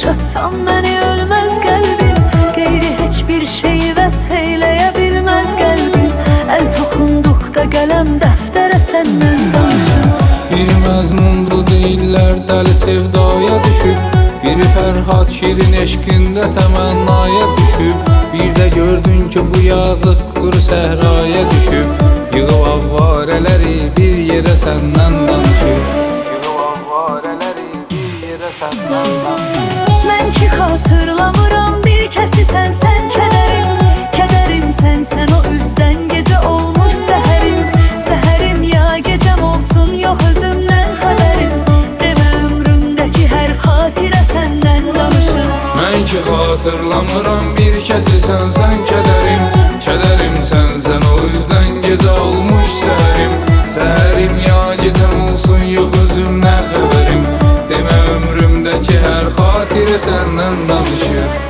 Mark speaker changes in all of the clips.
Speaker 1: çatsam məni ölməz qəlbim, qeyri heç bir şeyi vəs eyləyə bilməz qəlbim. Əl toxunduqda qələm dəftərə səndən danışır.
Speaker 2: Bir məzmundu deyirlər dəli sevdaya düşüb, biri Fərhad şirin eşqində təmənnaya düşüb. Bir də gördün ki bu yazıq quru səhraya düşüb, yığıb avvarələri bir yerə səndən danışır. Yığıb avvarələri bir yerə səndən danışır.
Speaker 1: Mən ki xatırlamıram bir kəsi sən kədərim, kədərim sən o üzdən gecə olmuş səhərim. Səhərim ya gecəm olsun yox özümdən xəbərim, demə ömrümdəki hər xatirə səndən danışır.
Speaker 2: Mən ki xatırlamıram bir kəsi sən kədərim, kədərim sən o üzdən gecə olmuş səhərim. Səhərim ya gecəm olsun yox özümdən xəbərim, demə ömrümdəki hər xatirə səndən danışır.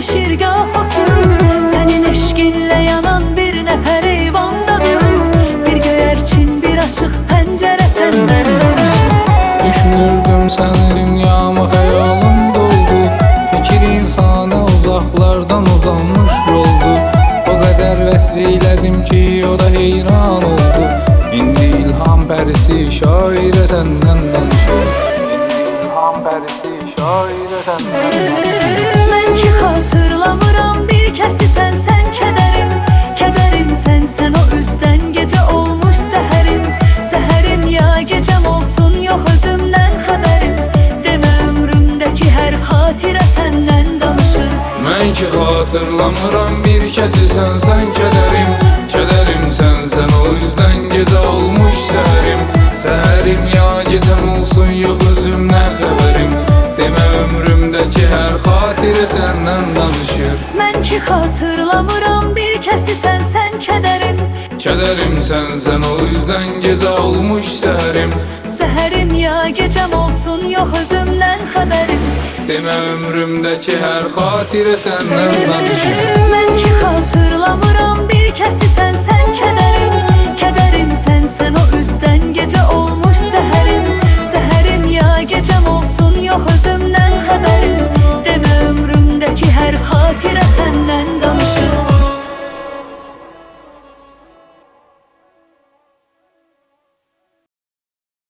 Speaker 1: Şirgah oturur, sənin eşqinlə yanan bir nəfər eyvanda durur. Bir göyərçin, bir açıq pəncərə səndən danışır.
Speaker 2: Düşünürdüm səni dünyamı xəyalım doldu, fikir insana uzaqlardan uzanmış yoldu. O qədər vəsf eylədim ki o da heyran oldu. İndi ilham pərisi şairə səndən danışır. İndi ilham pərisi şairə səndən danışır.
Speaker 1: Mən ki xatırlamıram bir kəsi sən kədərim, kədərim sən o üzdən gecə olmuş səhərim. Səhərim ya gecəm olsun yox özümdən xəbərim, demə ömrümdəki hər xatirə səndən danışır.
Speaker 2: Mən ki xatırlamıram bir kəsi sən kədərim, kədərim sən o üzdən gecə olmuş səhərim. Səhərim ya gecəm olsun yox özümdən xəbərim, demə ömrümdəki hər xatirə səndən danışır.
Speaker 1: Mən ki xatırlamıram bir kəsi sən kədərim,
Speaker 2: kədərim sən o üzdən gecə olmuş səhərim.
Speaker 1: Səhərim ya gecəm olsun yox özümdən xəbərim,
Speaker 2: demə ömrümdəki hər xatirə səndən danışır.
Speaker 1: Mən ki xatırlamıram